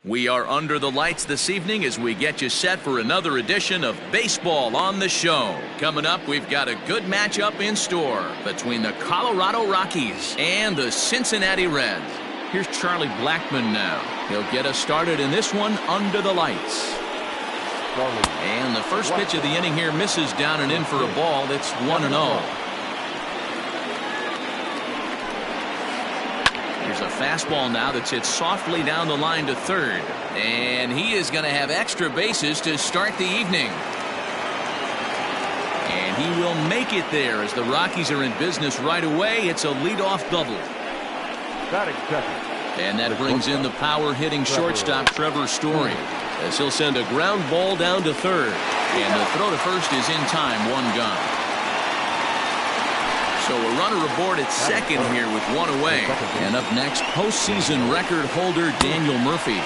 We are under the lights this evening as we get you set for another edition of Baseball on the Show. Coming up, we've got a good matchup in store between the Colorado Rockies and the Cincinnati Reds. Here's Charlie Blackmon now. He'll get us started in this one under the lights. And the first pitch of the inning here misses down and in for a ball. That's 1-0. Here's a fastball now that's hit softly down the line to third. And he is going to have extra bases to start the evening. And he will make it there as the Rockies are in business right away. It's a leadoff double. And that brings in the power-hitting shortstop Trevor Story as he'll send a ground ball down to third. And the throw to first is in time, one gone. So a runner aboard at second here with one away. And up next, postseason record holder Daniel Murphy.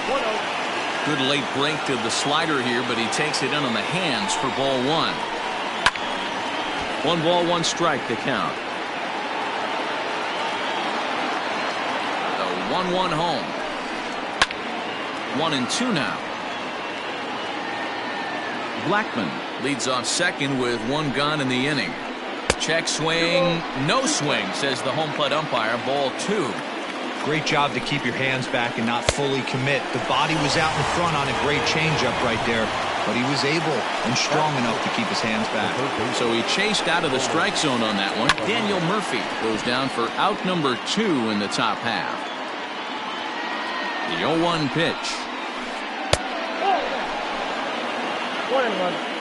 Good late break to the slider here, but he takes it in on the hands for ball one. 1 ball, 1 strike to count. The 1-1 home. 1-2 now. Blackmon leads off second with 1 gone in the inning. Check swing, no swing, says the home plate umpire. Ball 2. Great job to keep your hands back and not fully commit. The body was out in front on a great changeup right there, but he was able and strong enough to keep his hands back. So he chased out of the strike zone on that one. Daniel Murphy goes down for out number 2 in the top half. The 0-1 pitch. 1-1.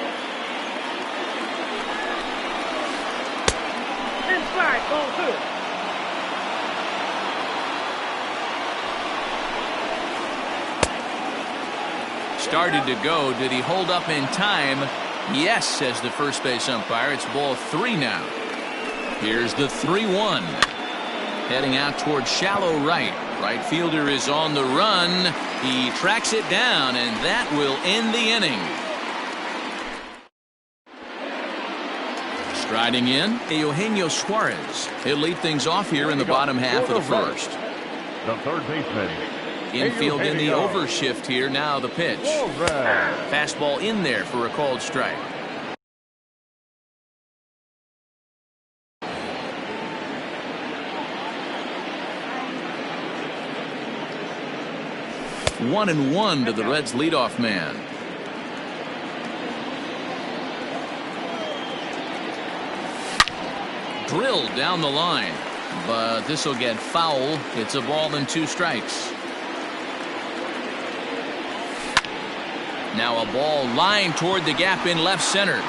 Inside, ball 2. Started to go. Did he hold up in time? Yes, says the first base umpire. It's ball 3 now. Here's the 3-1. Heading out toward shallow right. Right fielder is on the run. He tracks it down, and that will end the inning. Striding in, Eugenio Suarez. He'll lead things off here in the bottom half of the first. The third baseman. Infield in the overshift here. Now the pitch. Fastball in there for a called strike. One and one to the Reds leadoff man. Drilled down the line, but this will get foul. It's a ball and 2 strikes. Now a ball lined toward the gap in left center.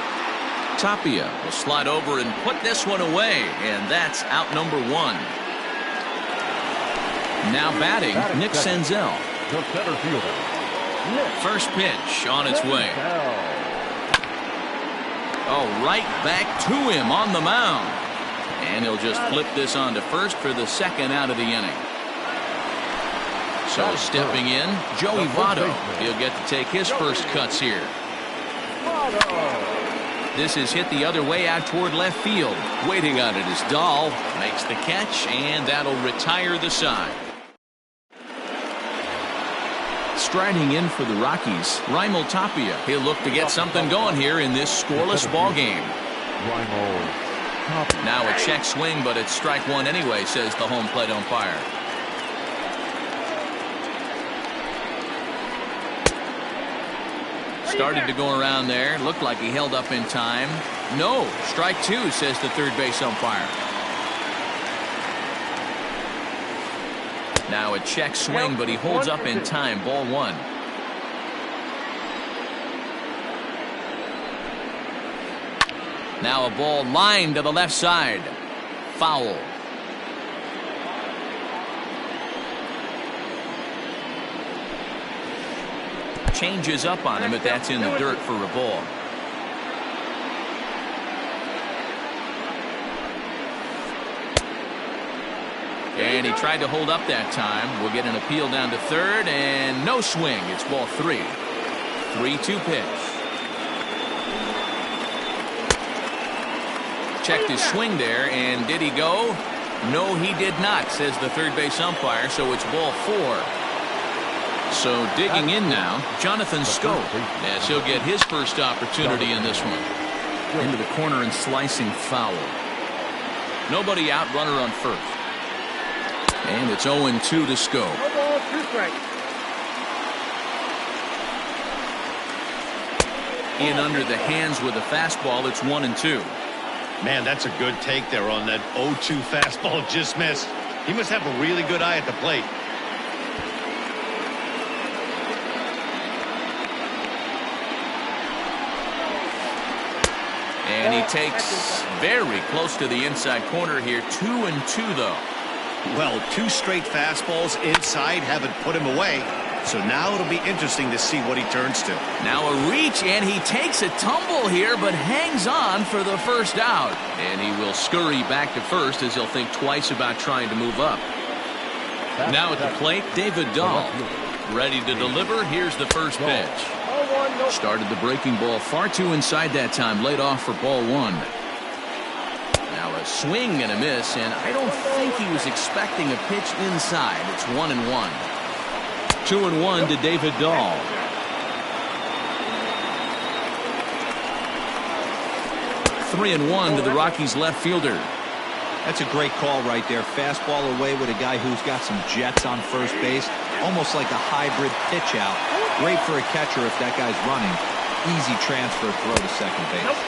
Tapia will slide over and put this one away, and that's out number 1. Now batting, Nick Senzel. The center fielder. First pitch on its way. Oh, right back to him on the mound. And he'll just flip this on to first for the second out of the inning. So stepping in, Joey Votto. He'll get to take his first cuts here. This is hit the other way out toward left field. Waiting on it is Dahl. Makes the catch, and that'll retire the side. Striding in for the Rockies, Raimel Tapia. He'll look to get something going here in this scoreless ball game. Now a check swing, but it's strike 1 anyway, says the home plate umpire. Started to go around there. Looked like he held up in time. No, strike 2, says the third base umpire. Now a check swing, but he holds up in time. Ball 1. Now a ball lined to the left side. Foul. Changes up on him, but that's in the dirt for a ball. And he tried to hold up that time. We'll get an appeal down to third, and no swing. It's ball 3. 3-2 pitch. Checked his swing there, and did he go? No, he did not, says the third base umpire, so it's ball 4. So digging in now, Jonathan Scope, as he'll get his first opportunity in this one. Into the corner and slicing foul. Nobody out, runner on first. And it's 0-2 to Scope. No ball, 2 strikes. In under the hands with a fastball, it's 1-2. Man, that's a good take there on that 0-2 fastball just missed. He must have a really good eye at the plate. And he takes very close to the inside corner here. 2-2 though. Well, 2 straight fastballs inside haven't put him away. So now it'll be interesting to see what he turns to. Now a reach, and he takes a tumble here, but hangs on for the first out. And he will scurry back to first as he'll think twice about trying to move up. Now at the plate, David Dahl. Ready to deliver. Here's the first pitch. Started the breaking ball far too inside that time. Laid off for ball 1. Now a swing and a miss, and I don't think he was expecting a pitch inside. It's 1-1. 2-1 to David Dahl. 3-1 to the Rockies left fielder. That's a great call right there. Fastball away with a guy who's got some jets on first base. Almost like a hybrid pitch out. Great for a catcher if that guy's running. Easy transfer throw to second base.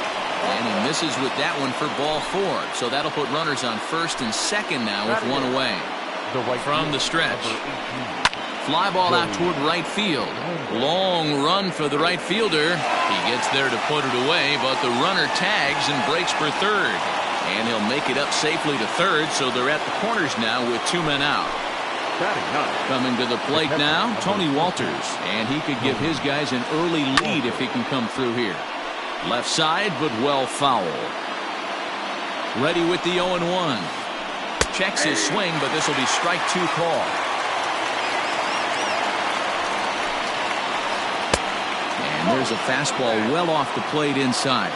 And he misses with that one for ball 4. So that'll put runners on first and second now with 1 away. From the stretch. Fly ball out toward right field. Long run for the right fielder. He gets there to put it away, but the runner tags and breaks for third. And he'll make it up safely to third, so they're at the corners now with 2 men out. Coming to the plate now, Tony Walters. And he could give his guys an early lead if he can come through here. Left side, but well foul. Ready with the 0-1. Checks his swing, but this will be strike 2 call. And there's a fastball well off the plate inside.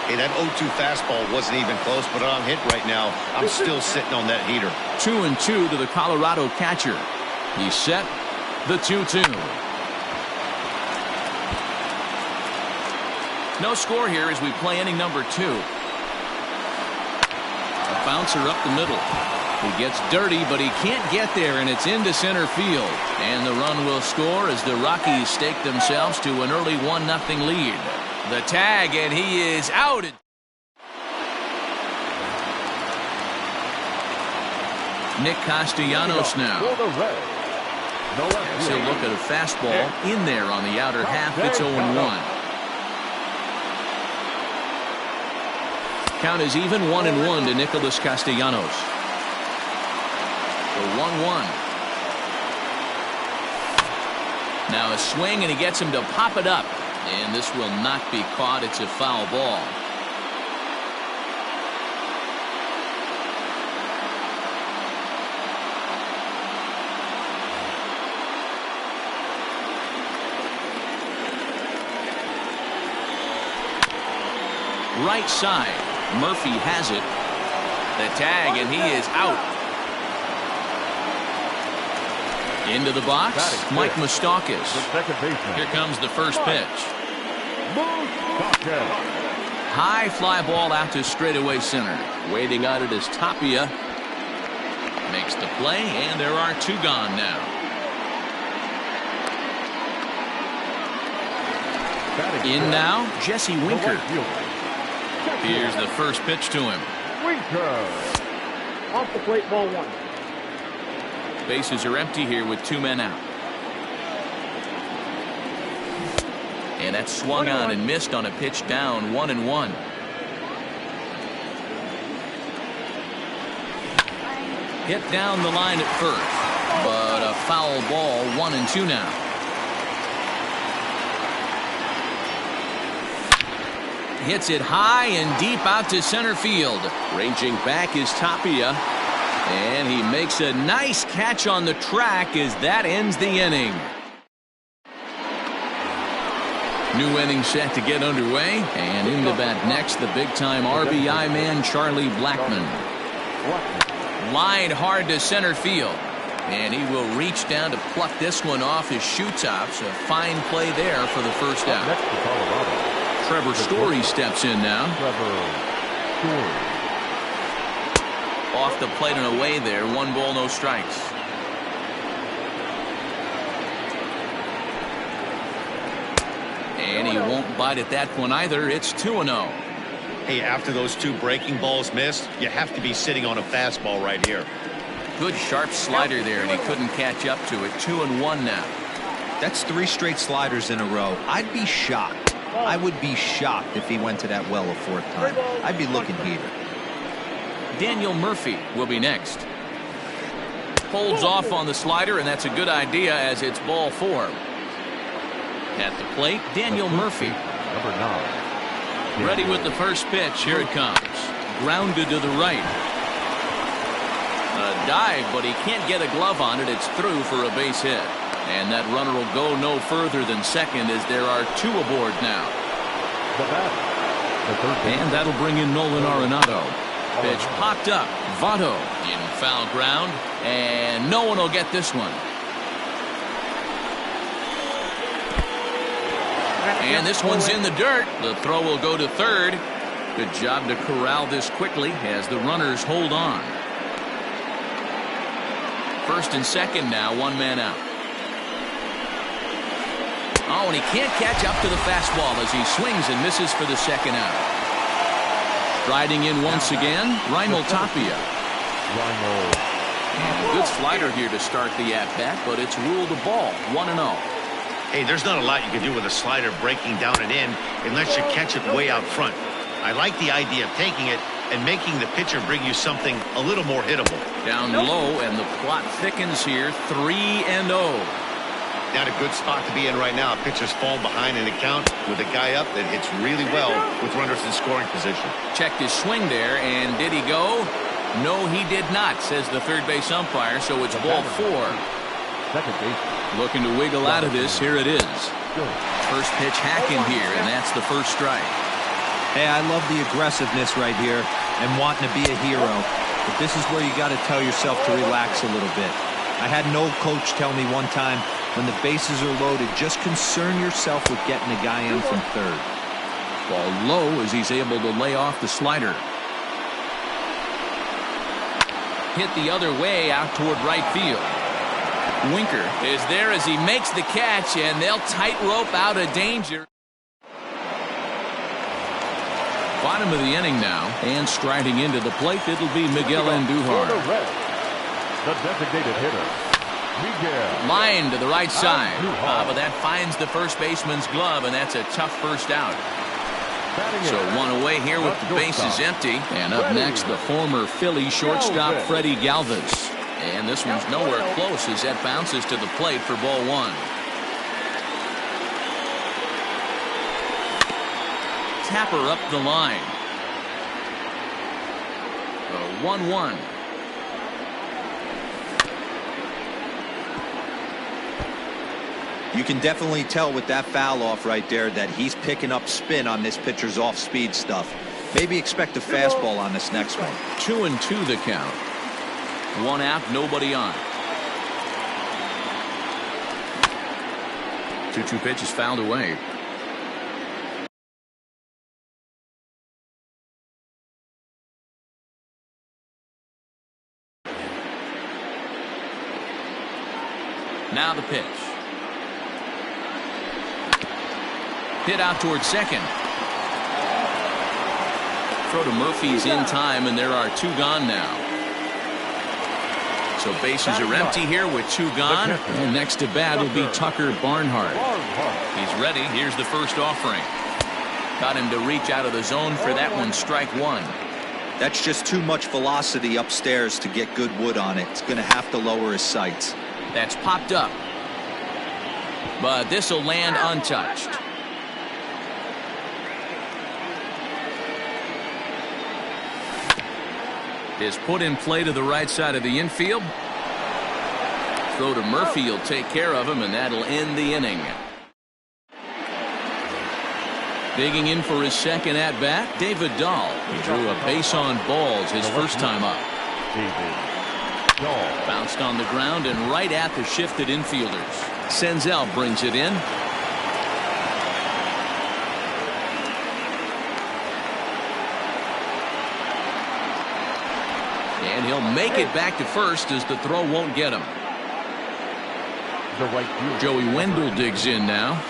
Hey, that 0-2 fastball wasn't even close, but I'm hit right now. I'm still sitting on that heater. 2-2 to the Colorado catcher. He's set. The 2-2. No score here as we play inning number 2. A bouncer up the middle. He gets dirty, but he can't get there, and it's into center field. And the run will score as the Rockies stake themselves to an early 1-0 lead. The tag, and he is out. Nick Castellanos now. As he'll look at a fastball in there on the outer half. It's 0-1. Count is even 1-1 to Nicholas Castellanos. The 1-1. Now a swing, and he gets him to pop it up. And this will not be caught. It's a foul ball. Right side. Murphy has it. The tag, and he is out. Into the box, Mike Moustakas. Here comes the first pitch. High fly ball out to straightaway center. Waiting on it is Tapia. Makes the play, and there are 2 gone now. In now, Jesse Winker. Here's the first pitch to him. Off the plate, ball 1. Bases are empty here with 2 men out. And that's swung on and missed on a pitch down. 1-1. Hit down the line at first, but a foul ball. 1-2 now. Hits it high and deep out to center field. Ranging back is Tapia. And he makes a nice catch on the track as that ends the inning. New inning set to get underway. And in the bat next, the big-time RBI man, Charlie Blackmon. Line hard to center field. And he will reach down to pluck this one off his shoe tops. A fine play there for the first out. Next to Colorado. Trevor Story steps in now. Trevor Story. Off the plate and away there. 1 ball, no strikes. And he won't bite at that one either. It's 2-0. Hey, after those 2 breaking balls missed, you have to be sitting on a fastball right here. Good sharp slider there, and he couldn't catch up to it. 2-1 now. That's 3 straight sliders in a row. I'd be shocked. I would be shocked if he went to that well a 4th time. I'd be looking here. Daniel Murphy will be next. Holds off on the slider, and that's a good idea as it's ball 4. At the plate, Daniel Murphy. Number 9. Ready with the first pitch. Here it comes. Grounded to the right. A dive, but he can't get a glove on it. It's through for a base hit. And that runner will go no further than second as there are 2 aboard now. The batter. The third baseman. And that'll bring in Nolan Arenado. Pitch popped up. Votto in foul ground. And no one will get this one. And this one's in the dirt. The throw will go to third. Good job to corral this quickly as the runners hold on. First and second now, 1 man out. Oh, and he can't catch up to the fastball as he swings and misses for the second out. Striding in once again, Raimel Tapia. And a good slider here to start the at-bat, but it's ruled a ball, 1-0. Hey, there's not a lot you can do with a slider breaking down and in unless you catch it way out front. I like the idea of taking it and making the pitcher bring you something a little more hittable. Down low, and the plot thickens here, 3-0. Not a good spot to be in right now. Pitchers fall behind in the count with a guy up that hits really well with runners in scoring position. Checked his swing there, and did he go? No, he did not, says the third base umpire, so it's ball 4. Second base. Looking to wiggle out of this. Here it is. First pitch hacking here, and that's the first strike. Hey, I love the aggressiveness right here and wanting to be a hero. But this is where you got to tell yourself to relax a little bit. I had an old coach tell me one time, when the bases are loaded, just concern yourself with getting a guy in from third. Ball low as he's able to lay off the slider. Hit the other way out toward right field. Winker is there as he makes the catch, and they'll tightrope out of danger. Bottom of the inning now, and striding into the plate, it'll be Miguel Andujar. The designated hitter, Miguel. Line to the right side. But that finds the first baseman's glove, and that's a tough first out. So 1 away here with the bases empty. And up next, the former Philly shortstop Freddie Galvis. And this one's nowhere close as that bounces to the plate for ball 1. Tapper up the line. 1-1. You can definitely tell with that foul off right there that he's picking up spin on this pitcher's off-speed stuff. Maybe expect a fastball on this next one. 2-2 the count. 1 out, nobody on. 2-2 pitch is fouled away. Now the pitch. Hit out towards second. Throw to Murphy's in time, and there are 2 gone now. So bases are empty here with 2 gone. And next to bat will be Tucker Barnhart. He's ready. Here's the first offering. Got him to reach out of the zone for that one. Strike 1. That's just too much velocity upstairs to get good wood on it. It's going to have to lower his sights. That's popped up. But this will land untouched. Is put in play to the right side of the infield. Throw to Murphy will take care of him, and that'll end the inning. Digging in for his second at bat, David Dahl. He drew a base on balls his first time up. Bounced on the ground and right at the shifted infielders. Senzel brings it in. And he'll make it back to first as the throw won't get him. Joey Wendell digs in now.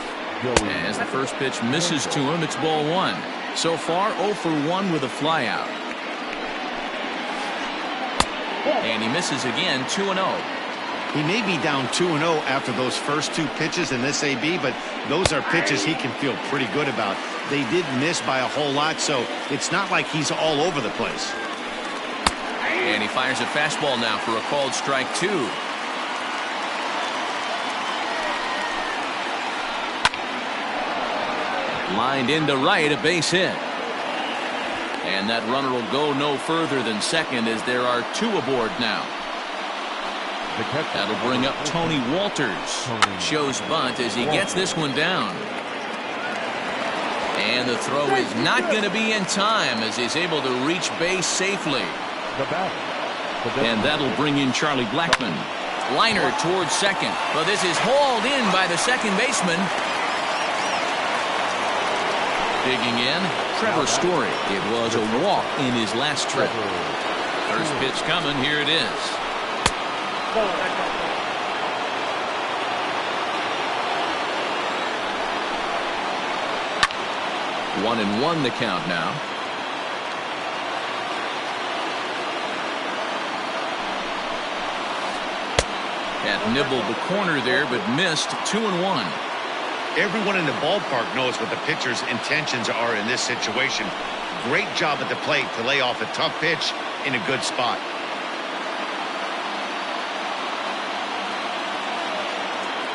As the first pitch misses to him, it's ball one. So far, 0 for 1 with a flyout. And he misses again, 2-0. He may be down 2-0 after those first 2 pitches in this AB, but those are pitches he can feel pretty good about. They did miss by a whole lot, so it's not like he's all over the place. And he fires a fastball now for a called strike 2. Lined into right, a base hit. And that runner will go no further than second as there are 2 aboard now. That'll bring up Tony Walters. Shows bunt as he gets this one down. And the throw is not going to be in time as he's able to reach base safely. And that'll bring in Charlie Blackmon. Liner towards second. But this is hauled in by the second baseman. Digging in, Trevor Story. It was a walk in his last trip. First pitch coming. Here it is. 1-1 the count now. That nibbled the corner there, but missed. 2-1. Everyone in the ballpark knows what the pitcher's intentions are in this situation. Great job at the plate to lay off a tough pitch in a good spot.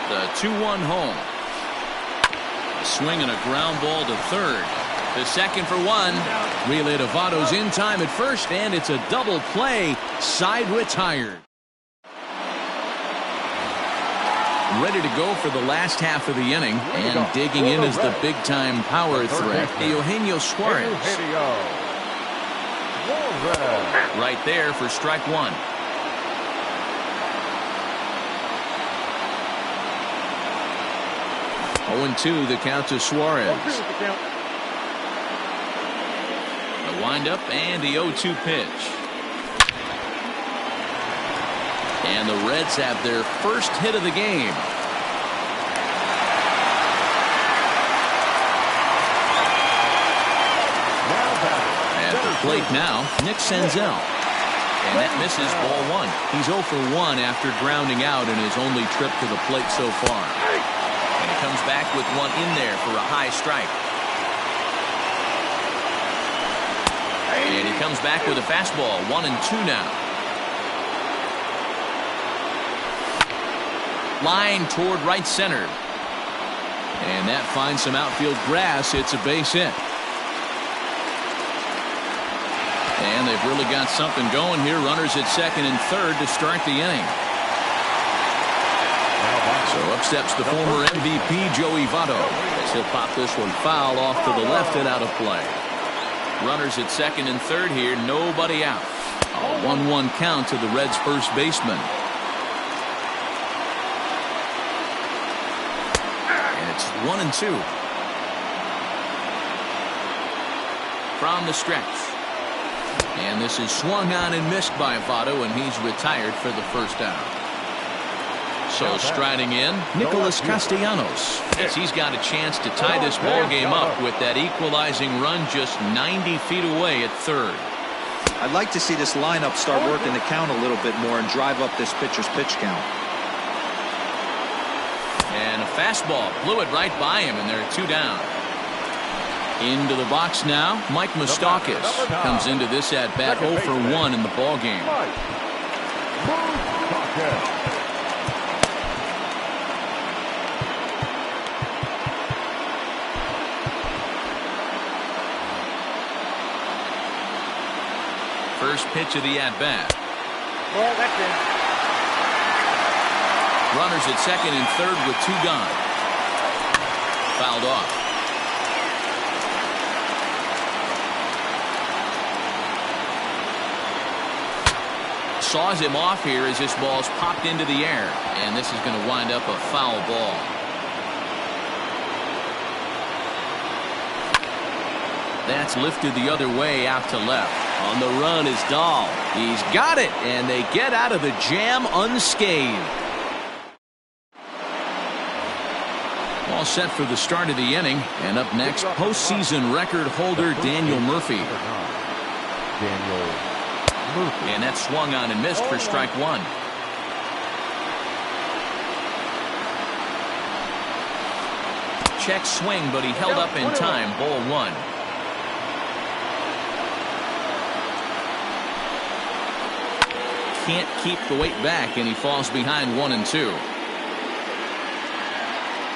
The 2-1 home. A swing and a ground ball to third. The second for 1. Relay to Votto's in time at first, and it's a double play. Side retired. Ready to go for the last half of the inning, and digging in is the big-time power threat, Eugenio Suarez. Right there for strike 1. Oh, 0-2 the count to Suarez. The windup and the 0-2 pitch. And the Reds have their first hit of the game. At the plate now, Nick Senzel. And that misses ball 1. He's 0 for 1 after grounding out in his only trip to the plate so far. And he comes back with one in there for a high strike. And he comes back with a fastball. 1-2 now. Line toward right center. And that finds some outfield grass. It's a base hit. And they've really got something going here. Runners at second and third to start the inning. So up steps the former MVP Joey Votto as he'll pop this one foul off to the left and out of play. Runners at second and third here. Nobody out. A 1-1 count to the Reds' first baseman. It's 1-2. From the stretch. And this is swung on and missed by Votto, and he's retired for the first out. So striding in, Nicholas Castellanos, as he's got a chance to tie this ball game up with that equalizing run just 90 feet away at third. I'd like to see this lineup start working the count a little bit more and drive up this pitcher's pitch count. And a fastball blew it right by him, and there are 2 down. Into the box now, Mike Moustakas comes into this at bat 0 for 1 in the ball game. First pitch of the at bat. Well, that's it. Runners at second and third with 2 gone. Fouled off. Saws him off here as this ball's popped into the air. And this is going to wind up a foul ball. That's lifted the other way out to left. On the run is Dahl. He's got it, and they get out of the jam unscathed. All set for the start of the inning. And up next, postseason record holder Daniel Murphy. And that swung on and missed for strike one. Check swing, but he held up in time. Ball one. Can't keep the weight back, and he falls behind 1-2.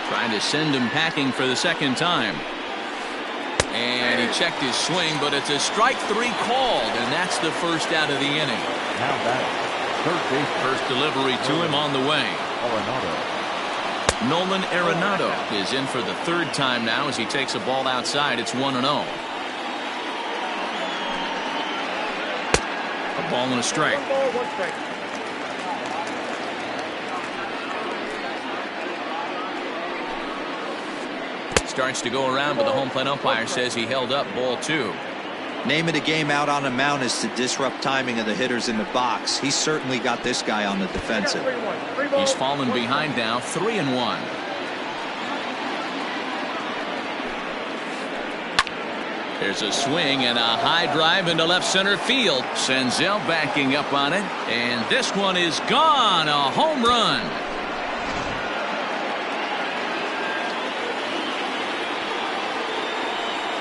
Trying to send him packing for the second time. And he checked his swing, but it's a strike three called, and that's the first out of the inning. Now batting, third base. First delivery to him on the way. Nolan Arenado is in for the third time now as he takes a ball outside. It's 1-0. A ball and a strike. One ball, one strike. Starts to go around, but the home plate umpire says he held up ball two. Name of the game out on the mound is to disrupt timing of the hitters in the box. He's certainly got this guy on the defensive. He's fallen behind now, 3-1. There's a swing and a high drive into left center field. Senzel backing up on it, and this one is gone. A home run.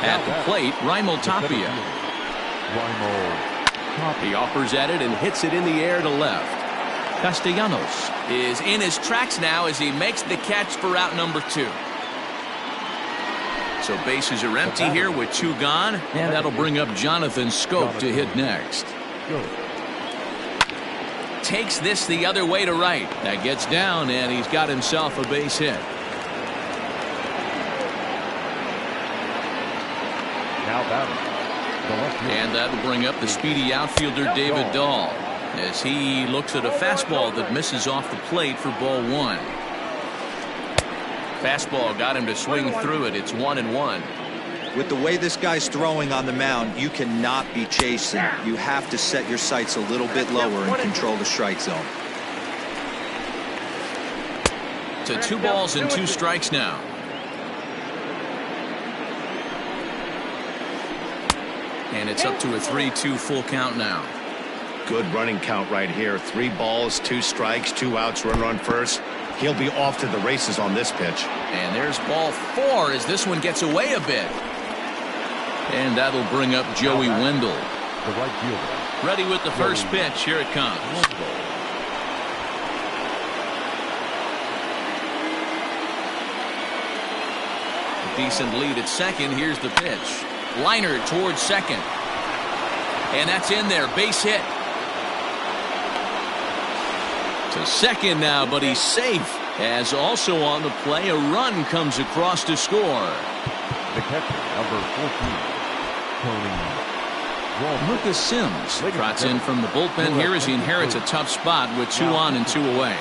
At the plate, Raimel Tapia. He offers at it and hits it in the air to left. Castellanos is in his tracks now as he makes the catch for out number two. So bases are empty here with two gone, and that'll bring up Jonathan Scope to hit next. Takes this the other way to right. That gets down, and he's got himself a base hit. And that'll bring up the speedy outfielder David Dahl as he looks at a fastball that misses off the plate for ball one. Fastball got him to swing through it. It's 1-1. With the way this guy's throwing on the mound, you cannot be chasing. You have to set your sights a little bit lower and control the strike zone. To 2 balls and 2 strikes now. And it's up to a 3-2 full count now. Good running count right here. 3 balls, 2 strikes, 2 outs, runner on first. He'll be off to the races on this pitch. And there's ball 4 as this one gets away a bit. And that'll bring up Joey Wendell. The right fielder. Ready with the first pitch. Here it comes. A decent lead at second. Here's the pitch. Liner towards second. And that's in there. Base hit. To second now, but he's safe. As also on the play, a run comes across to score. The catcher, number 14, Tony. Lucas Sims trots in from the bullpen here as he inherits a tough spot with 2 on and 2 away.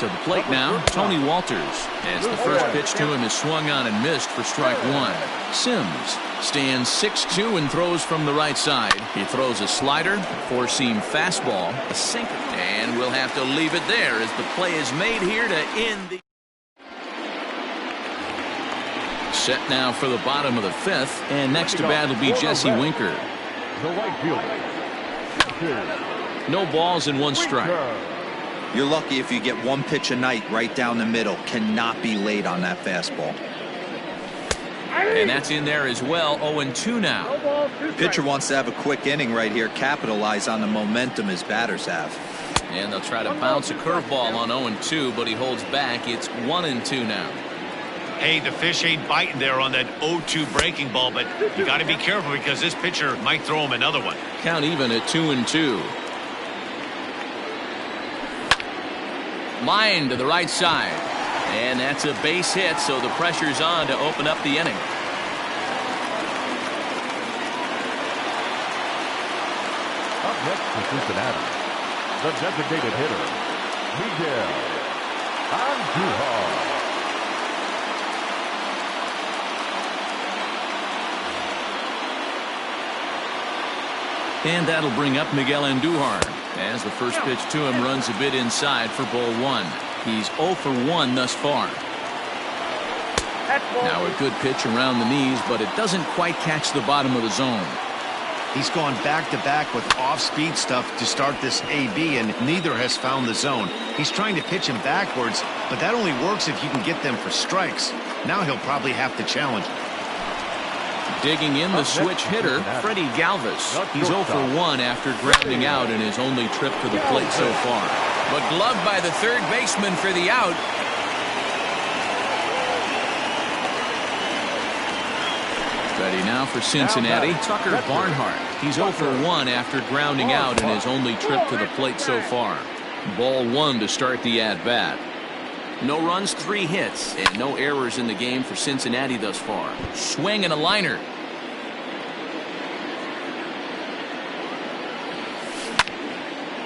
To the plate now, Tony Walters, as the first pitch to him is swung on and missed for strike 1. Sims stands 6'2" and throws from the right side. He throws a slider, a 4-seam fastball, a sinker, and we'll have to leave it there as the play is made here to end the. Set now for the bottom of the 5th, and next to bat will be Jesse Winker. The right fielder. No balls and 1 strike. You're lucky if you get 1 pitch a night right down the middle. Cannot be late on that fastball. And that's in there as well. 0-2 now. Pitcher wants to have a quick inning right here. Capitalize on the momentum his batters have. And they'll try to bounce a curveball on 0-2, but he holds back. It's 1-2 now. Hey, the fish ain't biting there on that 0-2 breaking ball, but you got to be careful because this pitcher might throw him another one. Count even at 2-2. Line to the right side. And that's a base hit, so the pressure's on to open up the inning. Up next for Cincinnati, the designated hitter, Miguel Andujar. And that'll bring up Miguel Andujar as the first pitch to him runs a bit inside for ball one. He's 0 for 1 thus far. Now a good pitch around the knees, but it doesn't quite catch the bottom of the zone. He's gone back-to-back with off-speed stuff to start this AB, and neither has found the zone. He's trying to pitch him backwards, but that only works if you can get them for strikes. Now he'll probably have to challenge him. Digging in the switch hitter, Freddie Galvis. He's 0 for 1 after grounding out in his only trip to the plate so far. But gloved by the third baseman for the out. Ready now for Cincinnati, Tucker Barnhart. He's 0 for 1 after grounding out in his only trip to the plate so far. Ball one to start the at-bat. No runs, 3 hits, and no errors in the game for Cincinnati thus far. Swing and a liner.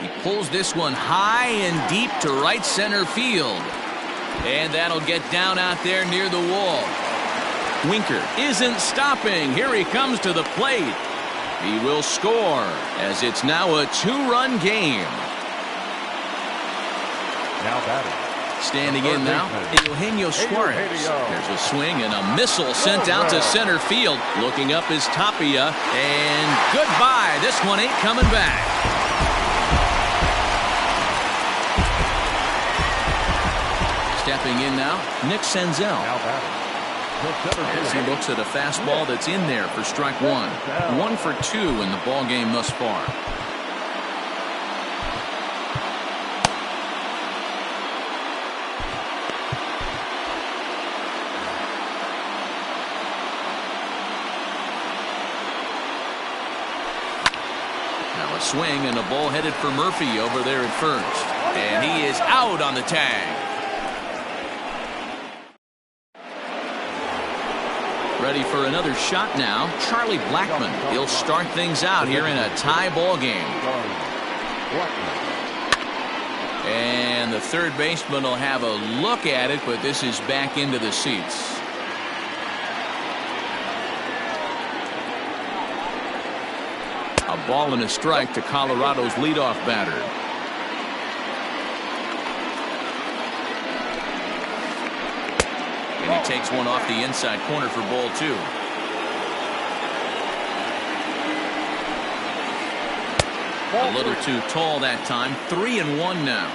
He pulls this one high and deep to right center field. And that'll get down out there near the wall. Winker isn't stopping. Here he comes to the plate. He will score as it's now a 2-run game. Now batting. Standing in now, Eugenio Suarez. There's a swing and a missile sent out to center field. Looking up is Tapia, and goodbye. This one ain't coming back. Stepping in now, Nick Senzel. Now batting. As he looks at a fastball that's in there for strike one. 1 for 2 in the ball game thus far. Now a swing and a ball headed for Murphy over there at first. And he is out on the tag. Ready for another shot now, Charlie Blackmon. He'll start things out here in a tie ball game. And the third baseman will have a look at it, but this is back into the seats. A ball and a strike to Colorado's leadoff batter. And he takes one off the inside corner for ball 2. A little too tall that time. 3-1 now.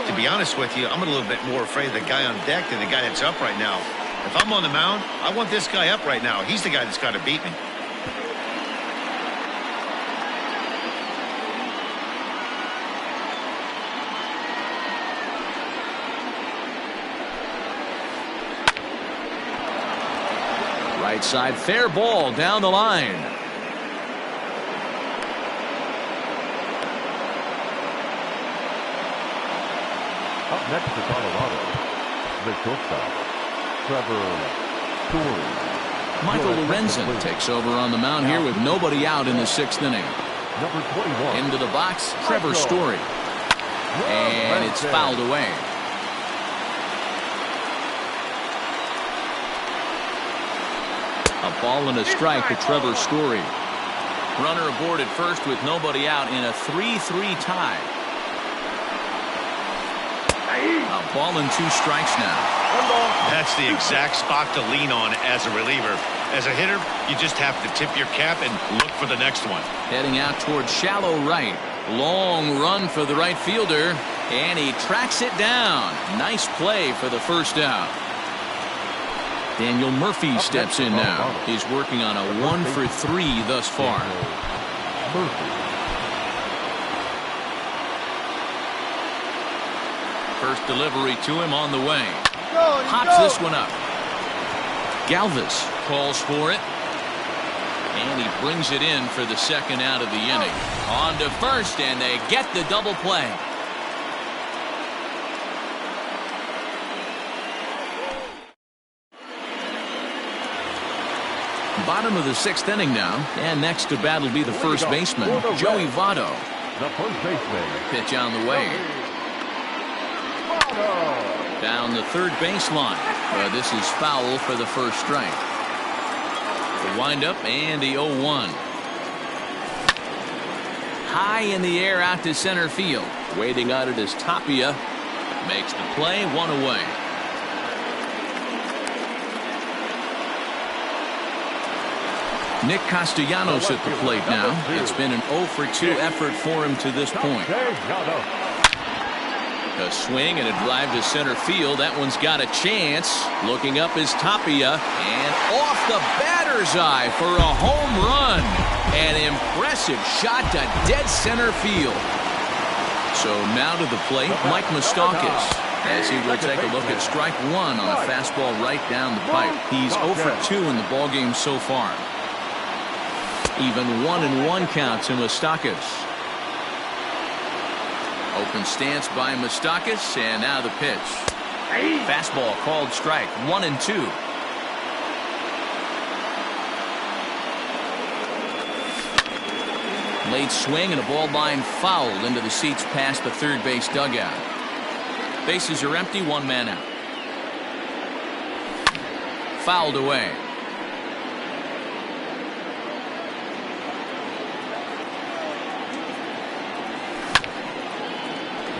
To be honest with you, I'm a little bit more afraid of the guy on deck than the guy that's up right now. If I'm on the mound, I want this guy up right now. He's the guy that's got to beat me. Right side, fair ball down the line. Up next to Colorado, the shortstop, Trevor Story. Michael Lorenzen takes over on the mound here with nobody out in the 6th inning. Number 21. Into the box, Trevor Story. And it's fouled away. A ball and a strike to Trevor Story. Runner aboard at first with nobody out in a 3-3 tie. A ball and 2 strikes now. That's the exact spot to lean on as a reliever. As a hitter, you just have to tip your cap and look for the next one. Heading out towards shallow right. Long run for the right fielder. And he tracks it down. Nice play for the first out. Daniel Murphy steps in now. He's working on a 1 for 3 thus far. First delivery to him on the way. Pops this one up. Galvis calls for it. And he brings it in for the second out of the inning. On to first, and they get the double play. Bottom of the 6th inning now, and next to bat will be the first baseman, Joey Votto. the first baseman. Pitch on the way. Down the third baseline. This is foul for the first strike. The windup and the 0-1. High in the air out to center field. Waiting on it is Tapia. Makes the play, one away. Nick Castellanos at the plate now. It's been an 0-for-2 effort for him to this point. A swing and a drive to center field. That one's got a chance. Looking up is Tapia. And off the batter's eye for a home run. An impressive shot to dead center field. So now to the plate, Mike Moustakas, as he will take a look at strike one on a fastball right down the pipe. He's 0-for-2 in the ballgame so far. Even 1-1 count to Moustakas. Open stance by Moustakas, and now the pitch. Fastball called strike, 1-2. Late swing and a ball line fouled into the seats past the third base dugout. Bases are empty, one man out. Fouled away.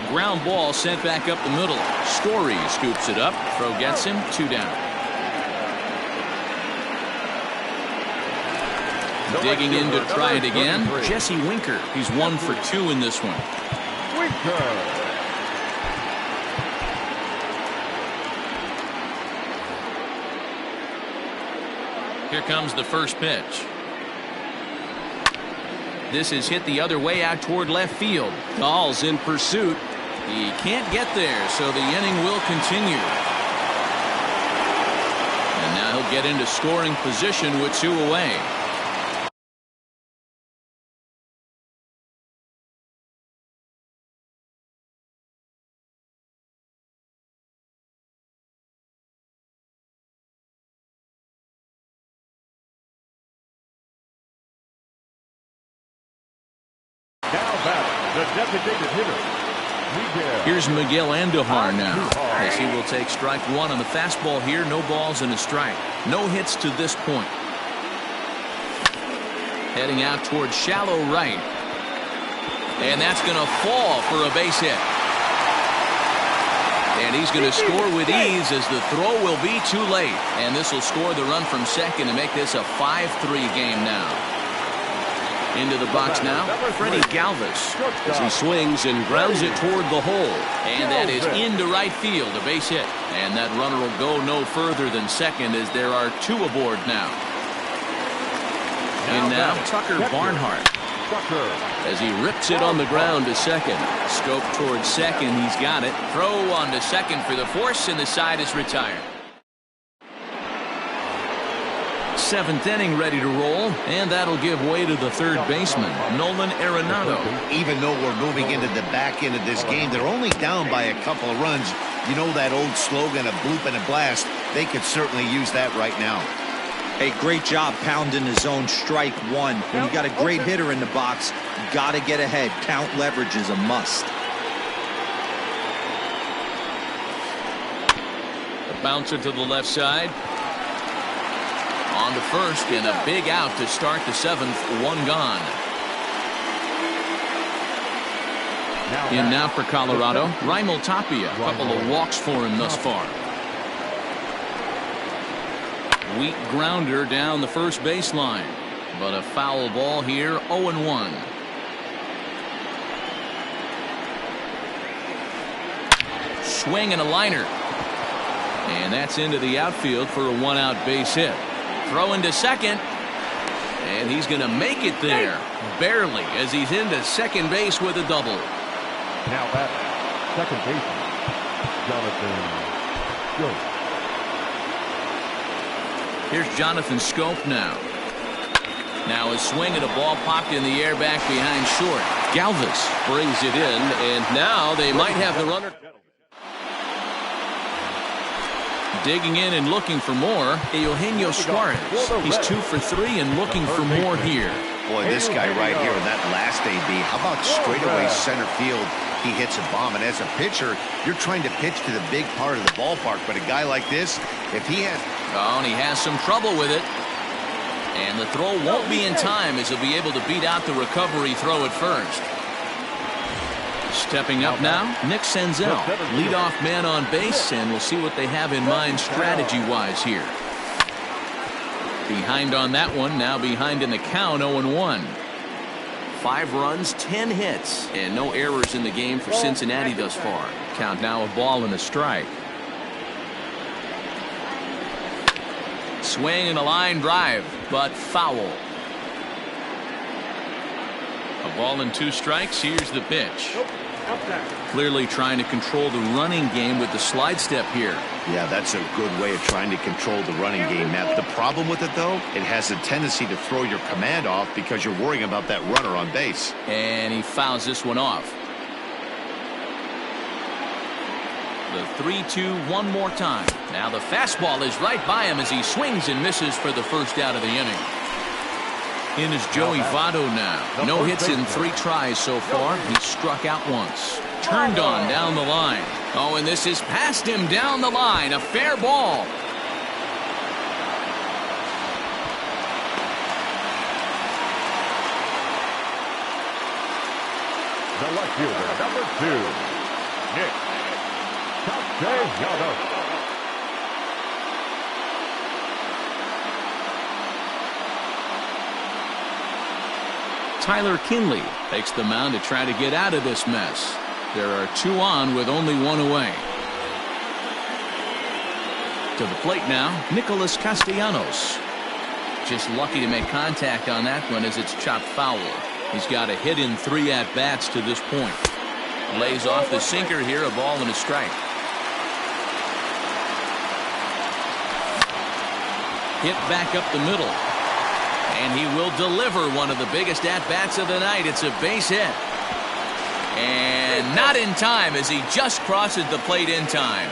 Ground ball sent back up the middle. Story scoops it up. Throw gets him, 2 down. Digging in to try it again. Jesse Winker. He's 1-for-2 in this one. Here comes the first pitch. This is hit the other way out toward left field. Dahl's in pursuit. He can't get there, so the inning will continue. And now he'll get into scoring position with 2 away. Now back, the designated hitter. Here's Miguel Andujar now, as he will take strike one on the fastball here. No balls and a strike. No hits to this point. Heading out towards shallow right. And that's going to fall for a base hit. And he's going to score with ease as the throw will be too late. And this will score the run from second and make this a 5-3 game now. Into the box now, Freddie Galvis, as he swings and grounds it toward the hole. And that is into right field, a base hit. And that runner will go no further than second as there are 2 aboard now. And now Tucker Barnhart, as he rips it on the ground to second. Scope towards second, he's got it. Throw on to second for the force, and the side is retired. 7th inning ready to roll, and that'll give way to the third baseman, Nolan Arenado. Even though we're moving into the back end of this game, they're only down by a couple of runs. You know that old slogan, a bloop and a blast? They could certainly use that right now. Hey, great job pounding the zone strike one. When you got a great hitter in the box, you got to get ahead. Count leverage is a must. The bouncer to the left side. On to first, and a big out to start the 7th. 1 gone. In now for Colorado, Raimel Tapia. A couple of walks for him thus far. Weak grounder down the first baseline, but a foul ball here. 0-1. Swing and a liner, and that's into the outfield for a 1-out base hit. Throw into second, and he's going to make it there, barely, as he's into second base with a double. Now at second baseman, Jonathan Schoop. Here's Jonathan Schoop now. Now a swing and a ball popped in the air back behind short. Galvis brings it in, and now they might have the runner. Digging in and looking for more, Eugenio Suarez. He's 2 for 3 and looking for more here. Boy, this guy right here in that last AB, how about straightaway center field? He hits a bomb, and as a pitcher, you're trying to pitch to the big part of the ballpark, but a guy like this, if he has... Oh, and he has some trouble with it. And the throw won't be in time as he'll be able to beat out the recovery throw at first. Stepping up now, Nick Senzel, leadoff man on base, and we'll see what they have in mind strategy-wise here. Behind on that one, now behind in the count, 0-1. 5 runs, 10 hits, and no errors in the game for Cincinnati thus far. Count now a ball and a strike. Swing and a line drive, but foul. A ball and 2 strikes. Here's the pitch. Clearly trying to control the running game with the slide step here. Yeah, that's a good way of trying to control the running game, Matt. The problem with it, though, it has a tendency to throw your command off because you're worrying about that runner on base. And he fouls this one off. The 3-2 one more time. Now the fastball is right by him as he swings and misses for the first out of the inning. In is Joey Votto now. No hits in 3 tries so far. He struck out once. Turned on down the line. Oh, and this is past him down the line. A fair ball. The left fielder, number 2, Nick Castellanos. Tyler Kinley takes the mound to try to get out of this mess. There are 2 on with only 1 away. To the plate now, Nicholas Castellanos. Just lucky to make contact on that one as it's chopped foul. He's got a hit in 3 at-bats to this point. Lays off the sinker here, a ball and a strike. Hit back up the middle. And he will deliver one of the biggest at-bats of the night. It's a base hit. And not in time as he just crosses the plate in time.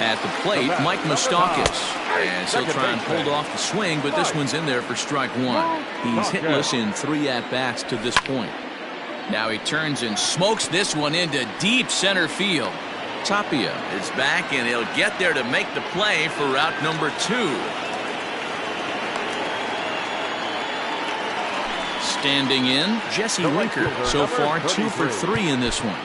At the plate, Mike Moustakas. And he'll try and hold off the swing, but this one's in there for strike 1. He's hitless in 3 at-bats to this point. Now he turns and smokes this one into deep center field. Tapia is back, and he'll get there to make the play for route number 2. Standing in, Jesse Winker. So far, 2 for 3 in this one.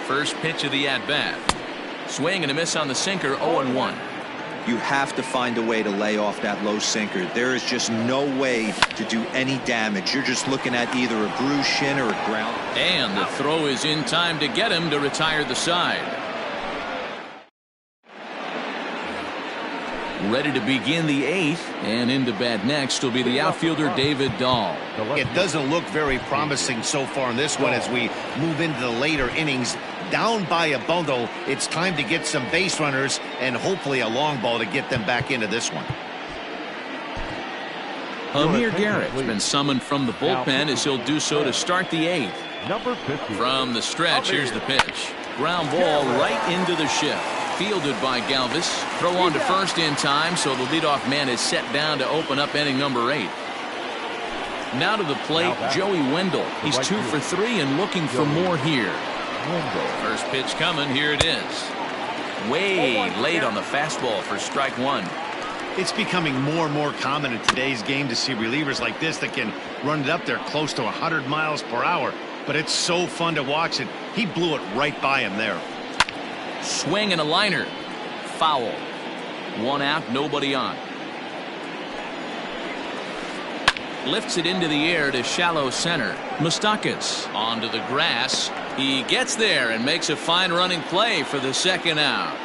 First pitch of the at-bat. Swing and a miss on the sinker, 0-1. You have to find a way to lay off that low sinker. There is just no way to do any damage. You're just looking at either a bruised shin or a ground. And the throw is in time to get him to retire the side. Ready to begin the 8th, and into bat next will be the outfielder David Dahl. It doesn't look very promising so far in this one as we move into the later innings. Down by a bundle, it's time to get some base runners and hopefully a long ball to get them back into this one. Amir Garrett's been summoned from the bullpen as he'll do so to start the 8th. From the stretch, here's the pitch. Ground ball right into the shift. Fielded by Galvis. Throw on to first in time, so the leadoff man is set down to open up inning number 8. Now to the plate, Joey Wendell. He's 2 for 3 and looking for more here. First pitch coming. Here it is. Way late on the fastball for strike 1. It's becoming more and more common in today's game to see relievers like this that can run it up there close to 100 miles per hour. But it's so fun to watch it. He blew it right by him there. Swing and a liner. Foul. 1 out, nobody on. Lifts it into the air to shallow center. Moustakas onto the grass. He gets there and makes a fine running play for the 2nd out.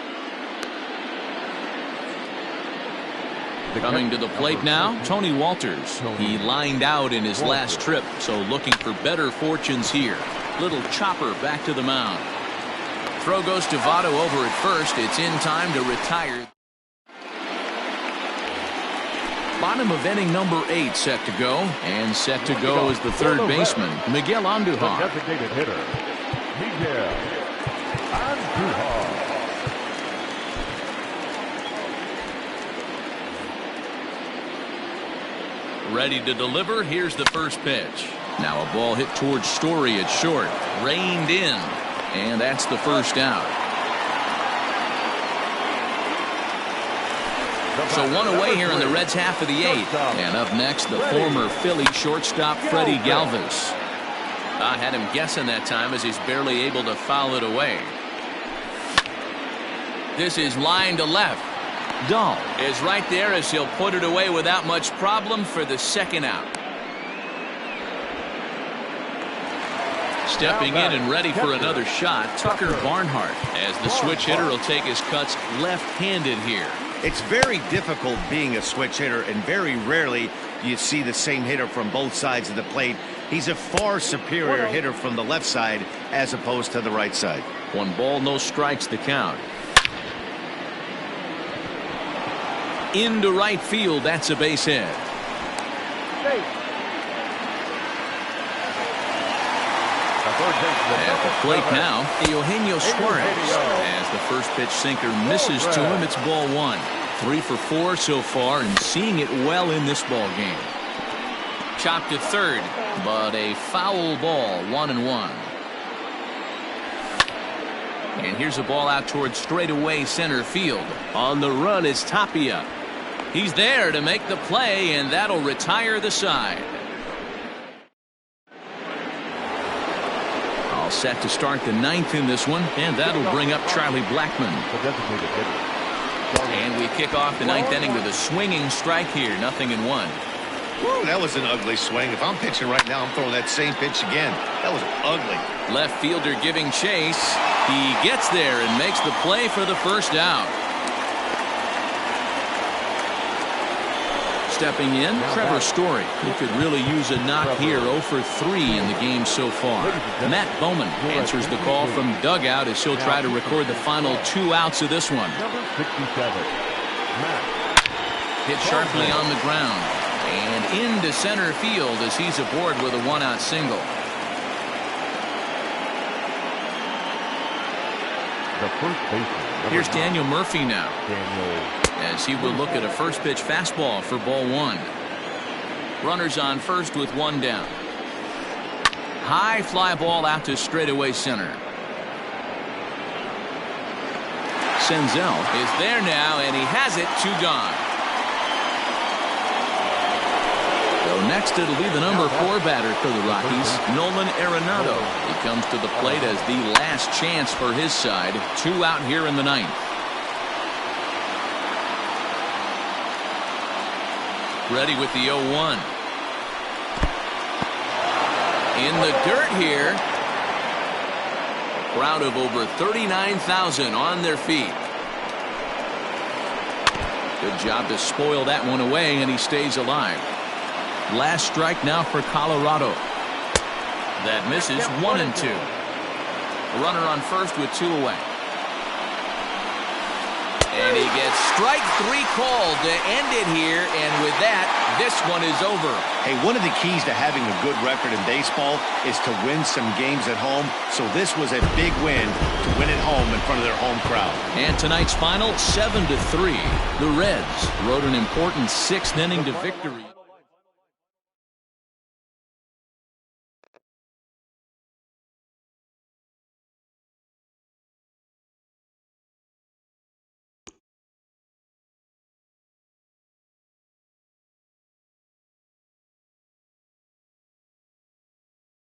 Coming to the plate now, Tony Walters. He lined out in his last trip, so looking for better fortunes here. Little chopper back to the mound. Throw goes to Votto over at first. It's in time to retire. Bottom of inning number 8 set to go. And set to go is the third baseman, Miguel The Andujar. designated hitter, Miguel Andujar. Ready to deliver. Here's the first pitch. Now a ball hit towards Story at short. Reined in. And that's the first out. So one away here in the Reds' half of the 8th. And up next, the former Philly shortstop, Freddie Galvis. I had him guessing that time as he's barely able to foul it away. This is line to left. Dahl is right there as he'll put it away without much problem for the second out. Stepping in and ready for another shot, Tucker Barnhart, as the switch hitter will take his cuts left-handed here. It's very difficult being a switch hitter, and very rarely do you see the same hitter from both sides of the plate. He's a far superior hitter from the left side as opposed to the right side. 1 ball, no strikes, the count. Into right field, that's a base hit. At the plate now, Eugenio Suarez. As the first pitch sinker misses to him, it's ball 1. 3 for 4 so far, and seeing it well in this ball game. Chopped to third, but a foul ball, 1-1. And here's a ball out towards straightaway center field. On the run is Tapia. He's there to make the play, and that'll retire the side. All set to start the 9th in this one, and that'll bring up Charlie Blackmon. The designated hitter. And we kick off the 9th inning with a swinging strike here, 0-1. Woo, that was an ugly swing. If I'm pitching right now, I'm throwing that same pitch again. That was ugly. Left fielder giving chase. He gets there and makes the play for the first out. Stepping in, Trevor Story. He could really use a knock here. 0 for 3 in the game so far. Matt Bowman answers the call from dugout as he'll try to record the final 2 outs of this one. Number 67, Matt. Hit sharply on the ground. And into center field as he's aboard with a 1-out single. The first baseman. Here's Daniel Murphy now, Daniel. as he will look at a first pitch fastball for ball 1. Runners on first with 1 down. High fly ball out to straightaway center. Senzel is there now, and he has it, 2 gone. So next it'll be the number 4 batter for the Rockies, Nolan Arenado. He comes to the plate as the last chance for his side. 2 out here in the 9th. Ready with the 0-1. In the dirt here. A crowd of over 39,000 on their feet. Good job to spoil that one away, and he stays alive. Last strike now for Colorado. That misses. 1-2. Runner on first with 2 away. And he gets strike 3 called to end it here, and with that, this one is over. Hey, one of the keys to having a good record in baseball is to win some games at home. So this was a big win to win at home in front of their home crowd. And tonight's final, 7-3. The Reds rode an important 6th inning to victory.